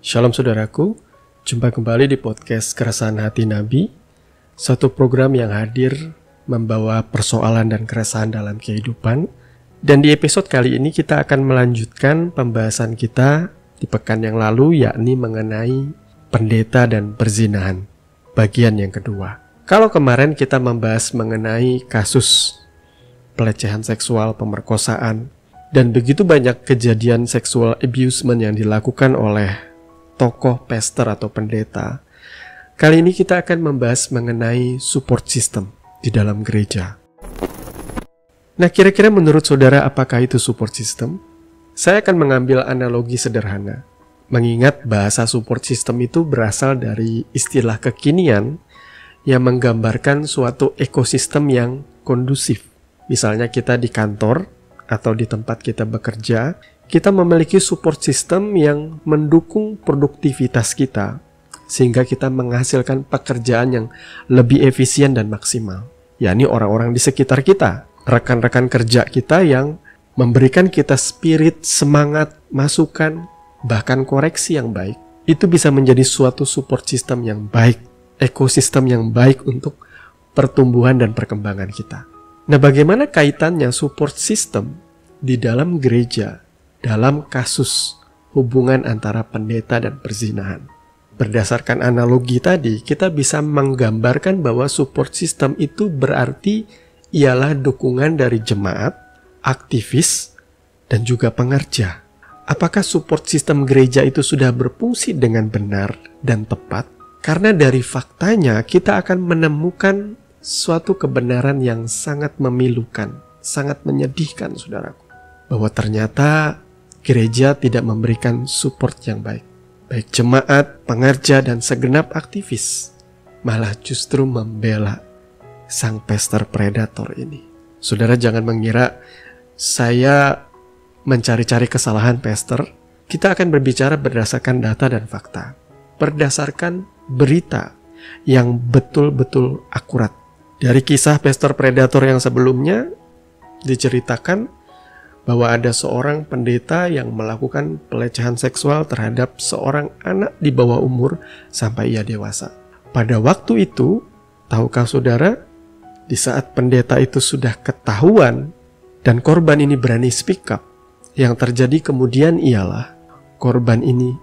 Shalom saudaraku, jumpa kembali di podcast Keresahan Hati Nabi, satu program yang hadir membawa persoalan dan keresahan dalam kehidupan. Dan di episode kali ini kita akan melanjutkan pembahasan kita di pekan yang lalu, yakni mengenai pendeta dan perzinahan, bagian yang kedua. Kalau kemarin kita membahas mengenai kasus pelecehan seksual, pemerkosaan, dan begitu banyak kejadian seksual abusement yang dilakukan oleh tokoh, pastor atau pendeta. Kali ini kita akan membahas mengenai support system di dalam gereja. Nah, kira-kira menurut saudara apakah itu support system? Saya akan mengambil analogi sederhana. Mengingat bahasa support system itu berasal dari istilah kekinian yang menggambarkan suatu ekosistem yang kondusif. Misalnya kita di kantor atau di tempat kita bekerja, kita memiliki support system yang mendukung produktivitas kita, sehingga kita menghasilkan pekerjaan yang lebih efisien dan maksimal. Yakni orang-orang di sekitar kita, rekan-rekan kerja kita yang memberikan kita spirit, semangat, masukan, bahkan koreksi yang baik. Itu bisa menjadi suatu support system yang baik, ekosistem yang baik untuk pertumbuhan dan perkembangan kita. Nah, bagaimana kaitannya support system di dalam gereja dalam kasus hubungan antara pendeta dan perzinahan? Berdasarkan analogi tadi, kita bisa menggambarkan bahwa support system itu berarti ialah dukungan dari jemaat, aktivis, dan juga pengerja. Apakah support system gereja itu sudah berfungsi dengan benar dan tepat? Karena dari faktanya kita akan menemukan suatu kebenaran yang sangat memilukan, sangat menyedihkan, saudaraku, bahwa ternyata gereja tidak memberikan support yang baik. Baik jemaat, pengerja, dan segenap aktivis malah justru membela sang pastor predator ini. Saudara jangan mengira saya mencari-cari kesalahan pastor. Kita akan berbicara berdasarkan data dan fakta, berdasarkan berita yang betul-betul akurat. Dari kisah pastor predator yang sebelumnya diceritakan bahwa ada seorang pendeta yang melakukan pelecehan seksual terhadap seorang anak di bawah umur sampai ia dewasa. Pada waktu itu, tahukah saudara, di saat pendeta itu sudah ketahuan dan korban ini berani speak up, yang terjadi kemudian ialah korban ini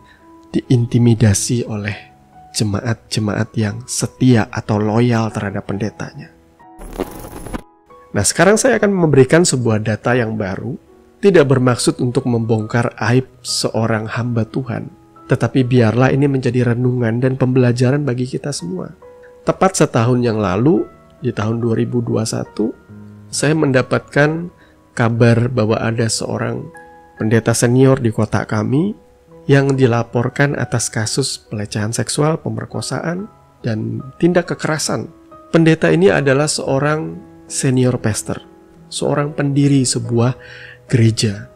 diintimidasi oleh jemaat-jemaat yang setia atau loyal terhadap pendetanya. Nah, sekarang saya akan memberikan sebuah data yang baru. Tidak bermaksud untuk membongkar aib seorang hamba Tuhan, tetapi biarlah ini menjadi renungan dan pembelajaran bagi kita semua. Tepat setahun yang lalu, di tahun 2021, saya mendapatkan kabar bahwa ada seorang pendeta senior di kota kami yang dilaporkan atas kasus pelecehan seksual, pemerkosaan, dan tindak kekerasan. Pendeta ini adalah seorang senior pastor, seorang pendiri sebuah gereja.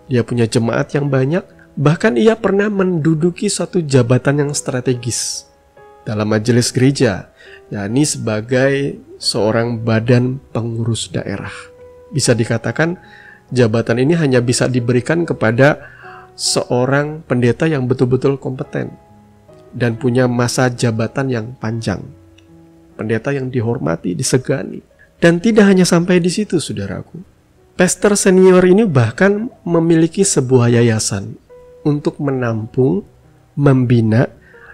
Dia punya jemaat yang banyak, bahkan ia pernah menduduki suatu jabatan yang strategis dalam majelis gereja, yakni sebagai seorang badan pengurus daerah. Bisa dikatakan jabatan ini hanya bisa diberikan kepada seorang pendeta yang betul-betul kompeten dan punya masa jabatan yang panjang. Pendeta yang dihormati, disegani. Dan tidak hanya sampai di situ, saudaraku. Pastor senior ini bahkan memiliki sebuah yayasan untuk menampung, membina,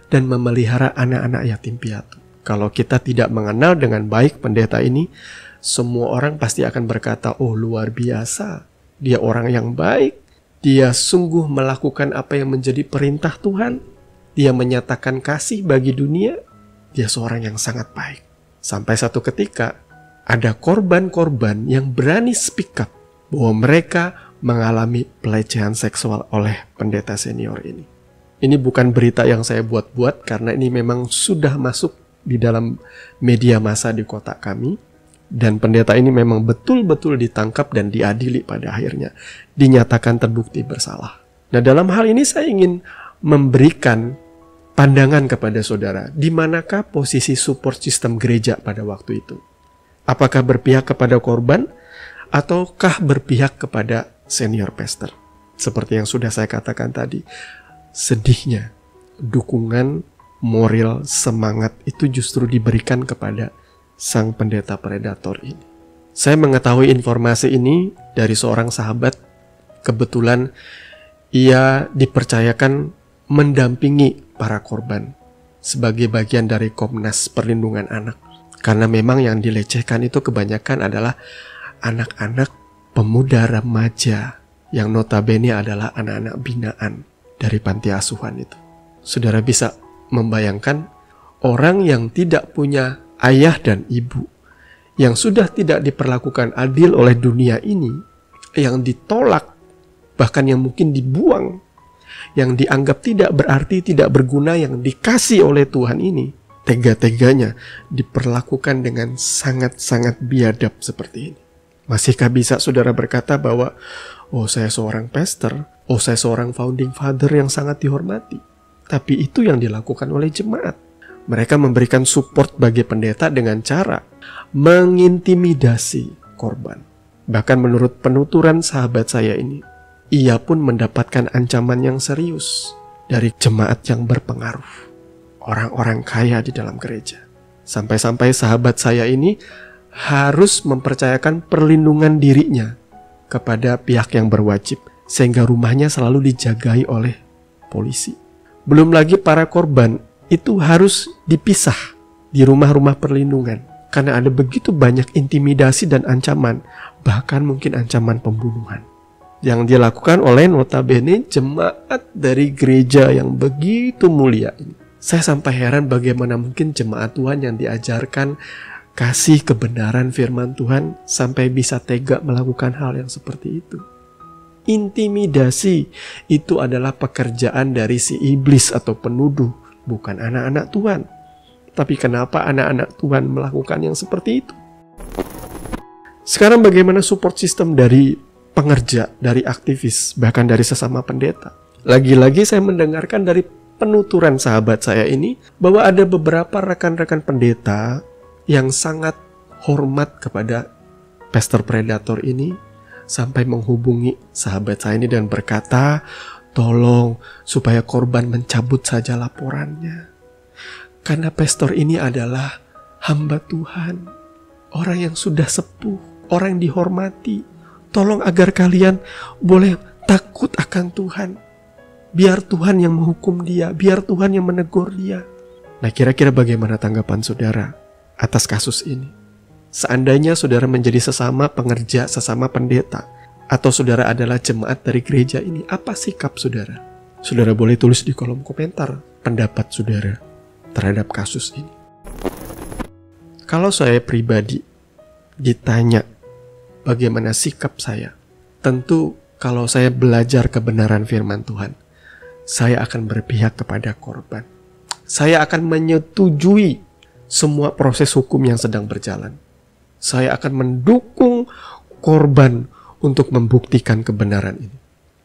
dan memelihara anak-anak yatim piatu. Kalau kita tidak mengenal dengan baik pendeta ini, semua orang pasti akan berkata, "Oh, luar biasa, dia orang yang baik. Dia sungguh melakukan apa yang menjadi perintah Tuhan. Dia menyatakan kasih bagi dunia. Dia seorang yang sangat baik." Sampai satu ketika, ada korban-korban yang berani speak up bahwa mereka mengalami pelecehan seksual oleh pendeta senior ini. Ini bukan berita yang saya buat-buat, karena ini memang sudah masuk di dalam media massa di kota kami. Dan pendeta ini memang betul-betul ditangkap dan diadili pada akhirnya. Dinyatakan terbukti bersalah. Nah, dalam hal ini saya ingin memberikan pandangan kepada saudara. Di manakah posisi support system gereja pada waktu itu? Apakah berpihak kepada korban ataukah berpihak kepada senior pastor? Seperti yang sudah saya katakan tadi, sedihnya dukungan, moral, semangat itu justru diberikan kepada sang pendeta predator ini. Saya mengetahui informasi ini dari seorang sahabat. Kebetulan ia dipercayakan mendampingi para korban sebagai bagian dari Komnas Perlindungan Anak. Karena memang yang dilecehkan itu kebanyakan adalah anak-anak pemuda remaja yang notabene adalah anak-anak binaan dari panti asuhan itu. Saudara bisa membayangkan orang yang tidak punya ayah dan ibu, yang sudah tidak diperlakukan adil oleh dunia ini, yang ditolak, bahkan yang mungkin dibuang, yang dianggap tidak berarti, tidak berguna, yang dikasih oleh Tuhan ini, tega-teganya diperlakukan dengan sangat-sangat biadab seperti ini. Masihkah bisa saudara berkata bahwa, oh saya seorang pastor, oh saya seorang founding father yang sangat dihormati? Tapi itu yang dilakukan oleh jemaat. Mereka memberikan support bagi pendeta dengan cara mengintimidasi korban. Bahkan menurut penuturan sahabat saya ini, ia pun mendapatkan ancaman yang serius dari jemaat yang berpengaruh, orang-orang kaya di dalam gereja. Sampai-sampai sahabat saya ini harus mempercayakan perlindungan dirinya kepada pihak yang berwajib, sehingga rumahnya selalu dijagai oleh polisi. Belum lagi para korban itu harus dipisah di rumah-rumah perlindungan, karena ada begitu banyak intimidasi dan ancaman, bahkan mungkin ancaman pembunuhan yang dilakukan oleh notabene jemaat dari gereja yang begitu mulia ini. Saya sampai heran bagaimana mungkin jemaat Tuhan yang diajarkan kasih kebenaran firman Tuhan sampai bisa tega melakukan hal yang seperti itu. Intimidasi itu adalah pekerjaan dari si iblis atau penuduh, bukan anak-anak Tuhan. Tapi kenapa anak-anak Tuhan melakukan yang seperti itu? Sekarang bagaimana support system dari pengerja, dari aktivis, bahkan dari sesama pendeta? Lagi-lagi saya mendengarkan dari penuturan sahabat saya ini bahwa ada beberapa rekan-rekan pendeta yang sangat hormat kepada pastor predator ini, sampai menghubungi sahabat saya ini dan berkata, tolong supaya korban mencabut saja laporannya. Karena pastor ini adalah hamba Tuhan, orang yang sudah sepuh, orang yang dihormati. Tolong agar kalian boleh takut akan Tuhan. Biar Tuhan yang menghukum dia, biar Tuhan yang menegur dia. Nah, kira-kira bagaimana tanggapan saudara atas kasus ini? Seandainya saudara menjadi sesama pengerja, sesama pendeta, atau saudara adalah jemaat dari gereja ini, apa sikap saudara? Saudara boleh tulis di kolom komentar pendapat saudara terhadap kasus ini. Kalau saya pribadi ditanya bagaimana sikap saya, tentu kalau saya belajar kebenaran firman Tuhan, saya akan berpihak kepada korban. Saya akan menyetujui semua proses hukum yang sedang berjalan. Saya akan mendukung korban untuk membuktikan kebenaran ini,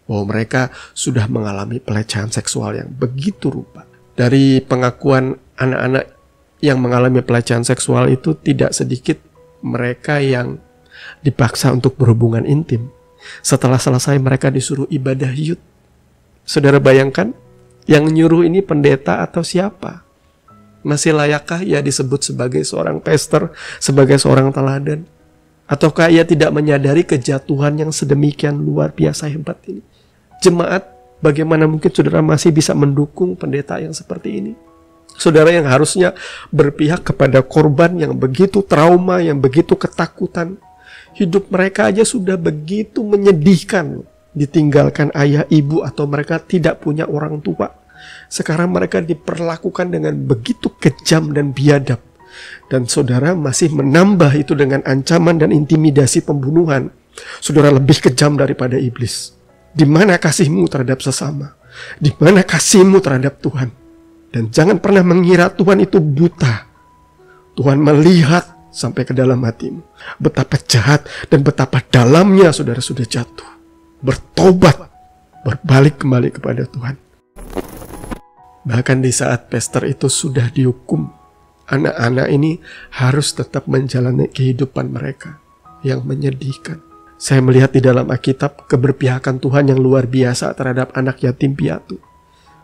bahwa mereka sudah mengalami pelecehan seksual yang begitu rupa. Dari pengakuan anak-anak yang mengalami pelecehan seksual itu, tidak sedikit mereka yang dipaksa untuk berhubungan intim. Setelah selesai mereka disuruh ibadah yud. Saudara bayangkan, yang nyuruh ini pendeta atau siapa? Masih layakkah ia disebut sebagai seorang pastor, sebagai seorang teladan? Ataukah ia tidak menyadari kejatuhan yang sedemikian luar biasa hebat ini? Jemaat, bagaimana mungkin saudara masih bisa mendukung pendeta yang seperti ini? Saudara yang harusnya berpihak kepada korban yang begitu trauma, yang begitu ketakutan. Hidup mereka aja sudah begitu menyedihkan, ditinggalkan ayah ibu atau mereka tidak punya orang tua. Sekarang mereka diperlakukan dengan begitu kejam dan biadab. Dan saudara masih menambah itu dengan ancaman dan intimidasi pembunuhan. Saudara lebih kejam daripada iblis. Di mana kasihmu terhadap sesama? Di mana kasihmu terhadap Tuhan? Dan jangan pernah mengira Tuhan itu buta. Tuhan melihat sampai ke dalam hatimu. Betapa jahat dan betapa dalamnya saudara sudah jatuh. Bertobat, berbalik kembali kepada Tuhan. Bahkan di saat pastor itu sudah dihukum, anak-anak ini harus tetap menjalani kehidupan mereka yang menyedihkan. Saya melihat di dalam Alkitab keberpihakan Tuhan yang luar biasa terhadap anak yatim piatu.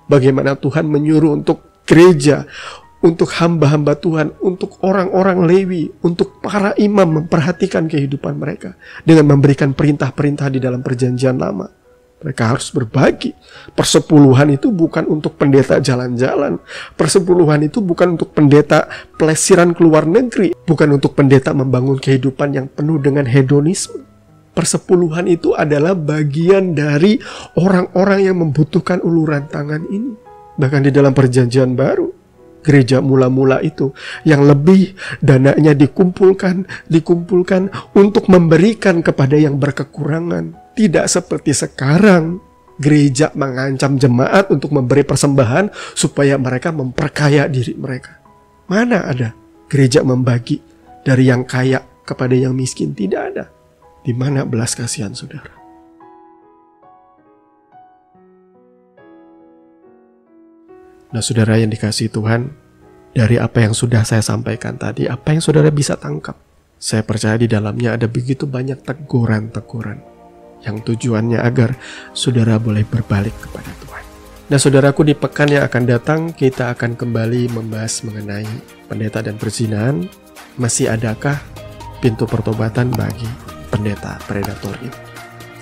Bagaimana Tuhan menyuruh untuk gereja, untuk hamba-hamba Tuhan, untuk orang-orang Lewi, untuk para imam memperhatikan kehidupan mereka dengan memberikan perintah-perintah di dalam perjanjian lama. Mereka harus berbagi. Persepuluhan itu bukan untuk pendeta jalan-jalan. Persepuluhan itu bukan untuk pendeta pelesiran ke luar negeri. Bukan untuk pendeta membangun kehidupan yang penuh dengan hedonisme. Persepuluhan itu adalah bagian dari orang-orang yang membutuhkan uluran tangan ini. Bahkan di dalam perjanjian baru, gereja mula-mula itu yang lebih dananya dikumpulkan untuk memberikan kepada yang berkekurangan. Tidak seperti sekarang, gereja mengancam jemaat untuk memberi persembahan supaya mereka memperkaya diri mereka. Mana ada gereja membagi dari yang kaya kepada yang miskin? Tidak ada. Di mana belas kasihan saudara? Nah, saudara yang dikasihi Tuhan, dari apa yang sudah saya sampaikan tadi, apa yang saudara bisa tangkap? Saya percaya di dalamnya ada begitu banyak teguran-teguran yang tujuannya agar saudara boleh berbalik kepada Tuhan. Nah, saudaraku, di pekan yang akan datang kita akan kembali membahas mengenai pendeta dan perzinahan. Masih adakah pintu pertobatan bagi pendeta predator ini?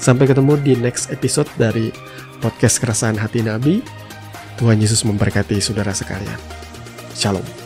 Sampai ketemu di next episode dari podcast Keresahan Hati Nabi. Tuhan Yesus memberkati saudara sekalian. Shalom.